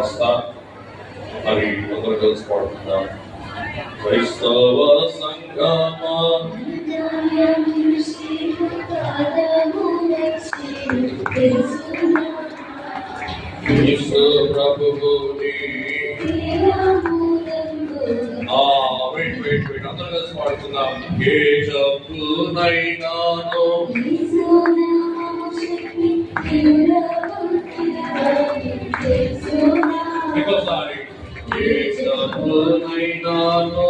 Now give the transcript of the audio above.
వస్తా మరి అందరూ కలిసి పాడుతున్నాం. క్రైస్తవ సంగమా ప్రభువుని అందరూ కలిసి పాడుతున్నాం. ఏ జబ్బునైనాను ఇంకోసారి ఏ జబ్బునైనాను